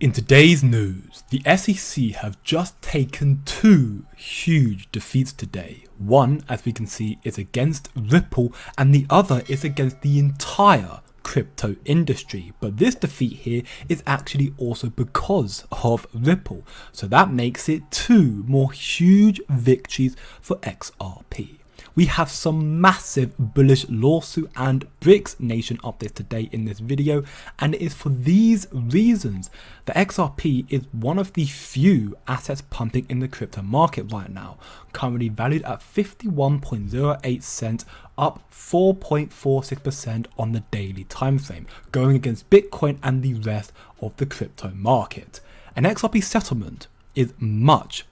In today's news, the SEC have just taken two huge defeats today. One, as we can see, is against Ripple and the other is against the entire crypto industry. But this defeat here is actually also because of Ripple. So that makes it two more huge victories for XRP. We have some massive bullish lawsuit and Brics Nation updates today in this video, and it is for these reasons that XRP is one of the few assets pumping in the crypto market right now, currently valued at 51.08 cents, up 4.46% on the daily time frame, going against Bitcoin and the rest of the crypto market. An XRP settlement is much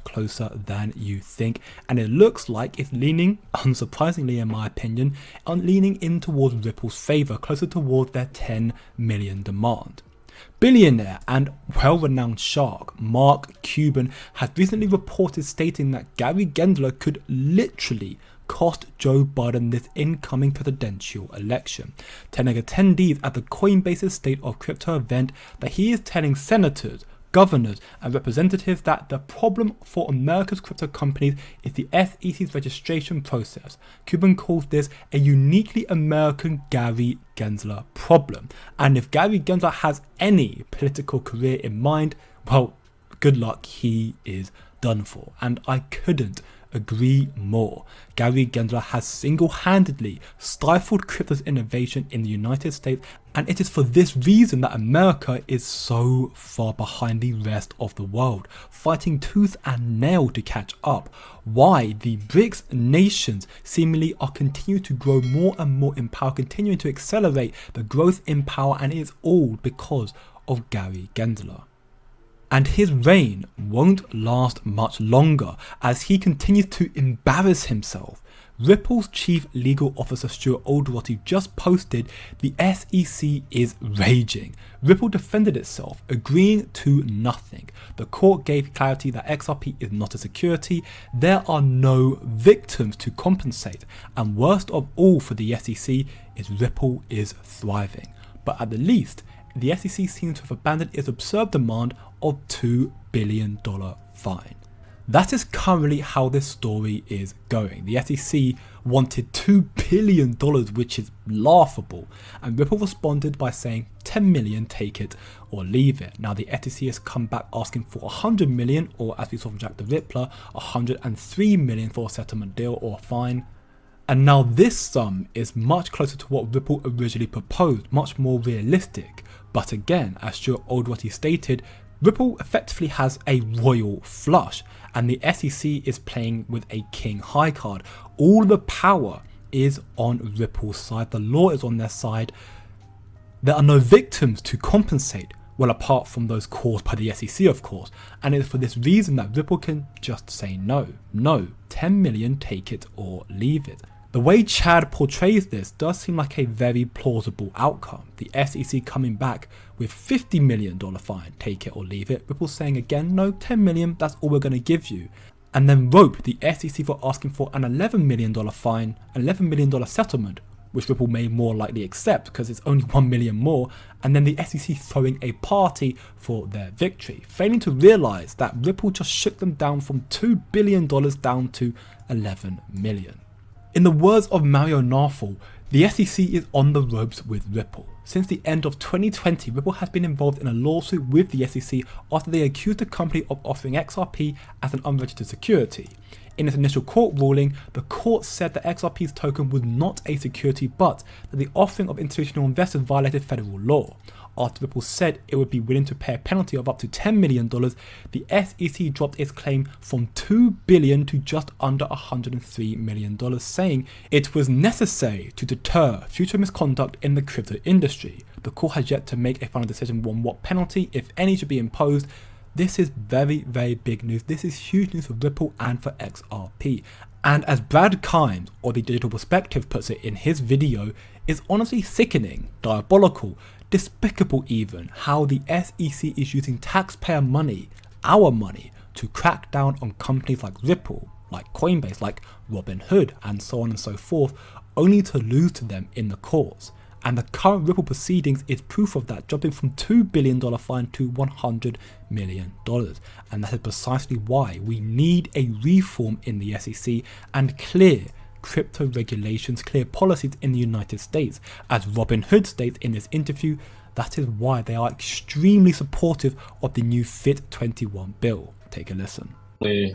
closer than you think, and it looks like it's leaning, unsurprisingly in my opinion, leaning in towards Ripple's favor, closer towards their 10 million demand. Billionaire and well-renowned shark Mark Cuban has recently reported stating that Gary Gensler could literally cost Joe Biden this incoming presidential election, telling attendees at the Coinbase's State of Crypto event that he is telling senators, governors and representatives that the problem for America's crypto companies is the SEC's registration process. Cuban calls this a uniquely American Gary Gensler problem. And if Gary Gensler has any political career in mind, well, good luck, he is done for. And I couldn't agree more. Gary Gensler has single-handedly stifled crypto's innovation in the United States, and it is for this reason that America is so far behind the rest of the world, fighting tooth and nail to catch up. Why the Brics nations seemingly are continuing to grow more and more in power, continuing to accelerate the growth in power, and it is all because of Gary Gensler. And his reign won't last much longer as he continues to embarrass himself. Ripple's chief legal officer Stuart Alderoty just posted, "The SEC is raging." Ripple defended itself, agreeing to nothing. The court gave clarity that XRP is not a security, there are no victims to compensate, and worst of all for the SEC is Ripple is thriving. But at the least, the SEC seems to have abandoned its absurd demand of $2 billion fine. That is currently how this story is going. The SEC wanted $2 billion, which is laughable, and Ripple responded by saying 10 million, take it or leave it. Now the SEC has come back asking for 100 million, or as we saw from Jack the Rippler, 103 million for a settlement deal or a fine. And now this sum is much closer to what Ripple originally proposed, much more realistic. But again, as Stuart Alderoty stated, Ripple effectively has a royal flush, and the SEC is playing with a king high card. All the power is on Ripple's side, the law is on their side. There are no victims to compensate, well, apart from those caused by the SEC, of course, and it's for this reason that Ripple can just say no, 10 million, take it or leave it. The way Chad portrays this does seem like a very plausible outcome. The SEC coming back with $50 million fine, take it or leave it. Ripple saying again, no, 10 million, that's all we're going to give you. And then Rope, the SEC, for asking for an $11 million fine, $11 million settlement, which Ripple may more likely accept because it's only 1 million more, and then the SEC throwing a party for their victory, failing to realise that Ripple just shook them down from $2 billion down to 11 million. In the words of Mario Narfel, the SEC is on the ropes with Ripple. Since the end of 2020, Ripple has been involved in a lawsuit with the SEC after they accused the company of offering XRP as an unregistered security. In its initial court ruling, the court said that XRP's token was not a security, but that the offering of institutional investors violated federal law. After Ripple said it would be willing to pay a penalty of up to $10 million, the SEC dropped its claim from $2 billion to just under $103 million, saying it was necessary to deter future misconduct in the crypto industry. The court has yet to make a final decision on what penalty, if any, should be imposed. This is very big news. This is huge news for Ripple and for XRP. And as Brad Kimes, or the Digital Perspective, puts it in his video, it's honestly sickening, diabolical, despicable even, how the SEC is using taxpayer money, our money, to crack down on companies like Ripple, like Coinbase, like Robinhood, and so on and so forth, only to lose to them in the courts. And the current Ripple proceedings is proof of that, jumping from $2 billion fine to $100 million. And that is precisely why we need a reform in the SEC and clear crypto regulations, clear policies in the United States. As Robinhood states in this interview, that is why they are extremely supportive of the new FIT21 bill. Take a listen.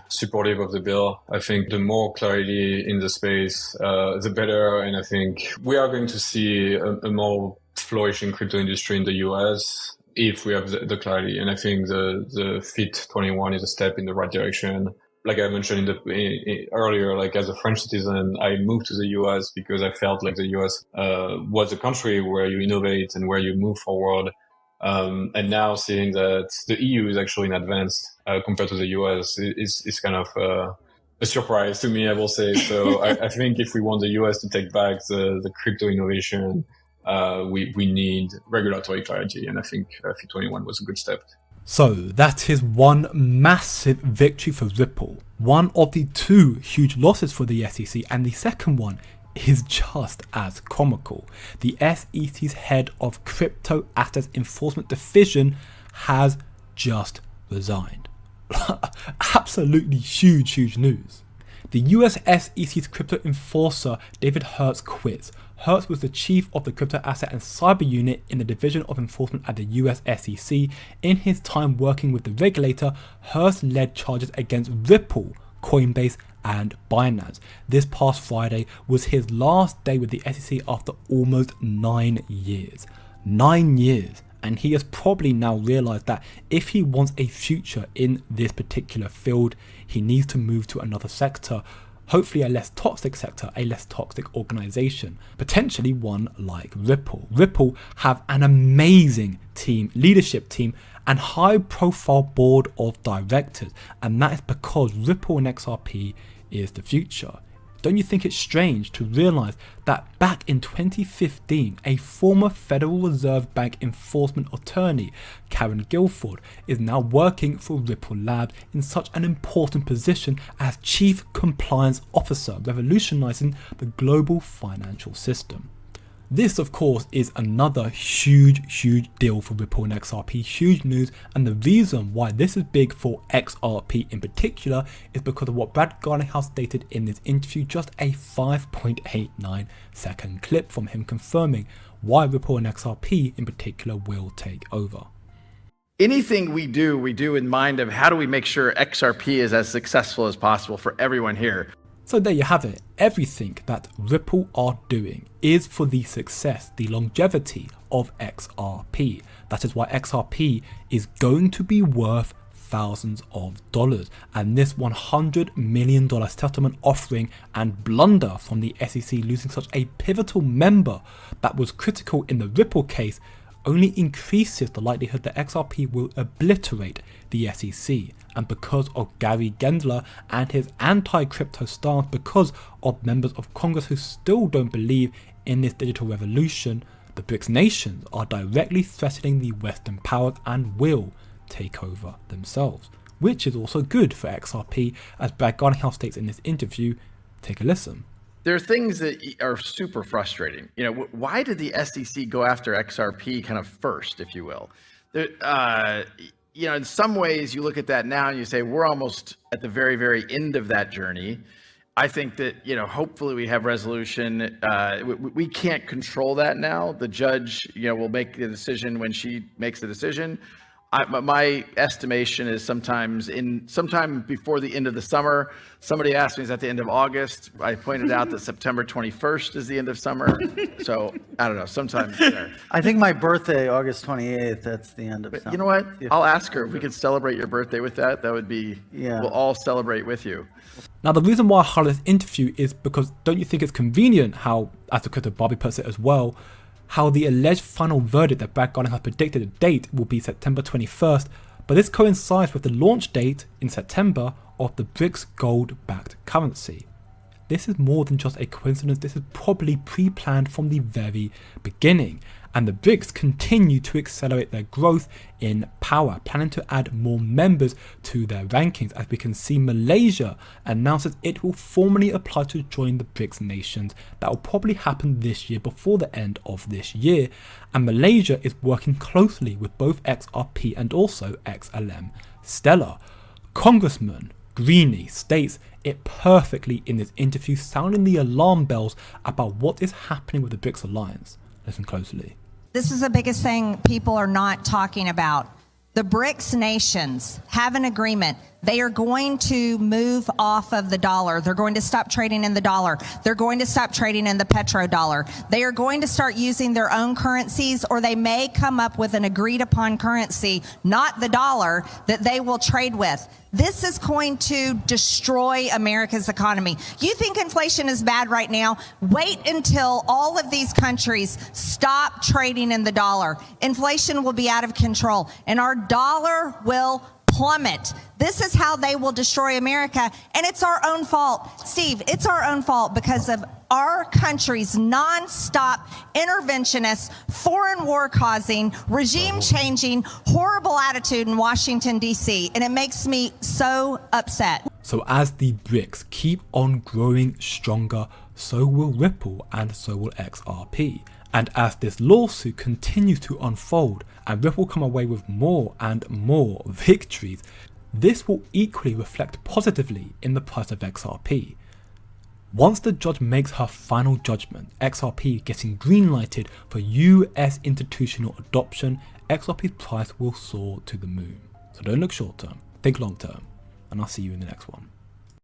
Supportive of the bill. I think the more clarity in the space, the better. And I think we are going to see a more flourishing crypto industry in the US if we have the clarity. And I think the FIT21 is a step in the right direction. Like I mentioned earlier, like as a French citizen, I moved to the US because I felt like the US was a country where you innovate and where you move forward. And now seeing that the EU is actually in advance compared to the US is kind of a surprise to me, I will say. So I think if we want the US to take back the crypto innovation, we need regulatory clarity. And I think FIT21 was a good step. So that is one massive victory for Ripple, one of the two huge losses for the SEC, and the second one is just as comical. The SEC's head of Crypto Assets Enforcement Division has just resigned. Absolutely huge news. The US SEC's crypto enforcer David Hertz quits. Hertz was the chief of the Crypto Asset and Cyber Unit in the Division of Enforcement at the US SEC. In his time working with the regulator, Hertz led charges against Ripple, Coinbase, and Binance. This past Friday was his last day with the SEC after almost 9 years. 9 years. And he has probably now realized that if he wants a future in this particular field, he needs to move to another sector, hopefully a less toxic sector, a less toxic organization, potentially one like Ripple. Ripple have an amazing team, leadership team, and high profile board of directors, and that is because Ripple and XRP is the future. Don't you think it's strange to realize that back in 2015, a former Federal Reserve Bank enforcement attorney, Karen Guilford, is now working for Ripple Labs in such an important position as Chief Compliance Officer, revolutionizing the global financial system. This, of course, is another huge deal for Ripple and XRP, huge news, and the reason why this is big for XRP in particular is because of what Brad Garlinghouse stated in this interview, just a 5.89 second clip from him confirming why Ripple and XRP in particular will take over. Anything we do in mind of how do we make sure XRP is as successful as possible for everyone here. So there you have it. Everything that Ripple are doing is for the success, the longevity of XRP. That is why XRP is going to be worth thousands of dollars. And this $100 million settlement offering and blunder from the SEC losing such a pivotal member that was critical in the Ripple case only increases the likelihood that XRP will obliterate the SEC. And because of Gary Gensler and his anti-crypto stance, because of members of Congress who still don't believe in this digital revolution, the BRICS nations are directly threatening the Western powers and will take over themselves, which is also good for XRP, as Brad Garlinghouse states in this interview. Take a listen. There are things that are super frustrating. You know, why did the SEC go after XRP kind of first, if you will? You know, in some ways you look at that now and you say, we're almost at the very end of that journey. I think that, you know, hopefully we have resolution. We can't control that now. The judge, you know, will make the decision when she makes the decision. My estimation is sometime before the end of the summer. Somebody asked me, is that the end of August? I pointed out that September 21st is the end of summer. So I don't know, sometime there. I think my birthday, August 28th, that's the end of summer. You know what? I'll ask her if we could celebrate your birthday with that. That would be, We'll all celebrate with you. Now, the reason why I highlight this interview is because don't you think it's convenient how, as the Crypto Barbie puts it as well, how the alleged final verdict that Brad Garlinghouse predicted the date will be September 21st, but this coincides with the launch date in September of the BRICS gold-backed currency. This is more than just a coincidence, this is probably pre-planned from the very beginning. And the BRICS continue to accelerate their growth in power, planning to add more members to their rankings. As we can see, Malaysia announces it will formally apply to join the BRICS nations. That will probably happen this year, before the end of this year. And Malaysia is working closely with both XRP and also XLM Stellar. Congressman Greeny states it perfectly in this interview, sounding the alarm bells about what is happening with the BRICS alliance. Listen closely. This is the biggest thing people are not talking about. The BRICS nations have an agreement. They are going to move off of the dollar. They're going to stop trading in the dollar. They're going to stop trading in the petrodollar. They are going to start using their own currencies, or they may come up with an agreed upon currency, not the dollar, that they will trade with. This is going to destroy America's economy. You think inflation is bad right now? Wait until all of these countries stop trading in the dollar. Inflation will be out of control, and our dollar will plummet. This is how they will destroy America, and it's our own fault. Steve, it's our own fault because of our country's non-stop interventionist, foreign war causing, regime changing, horrible attitude in Washington, D.C., and it makes me so upset. So as the BRICS keep on growing stronger, so will Ripple and so will XRP. And as this lawsuit continues to unfold and Ripple come away with more and more victories, this will equally reflect positively in the price of XRP. Once the judge makes her final judgment, XRP getting green-lighted for US institutional adoption, XRP's price will soar to the moon. So don't look short term, think long term, and I'll see you in the next one.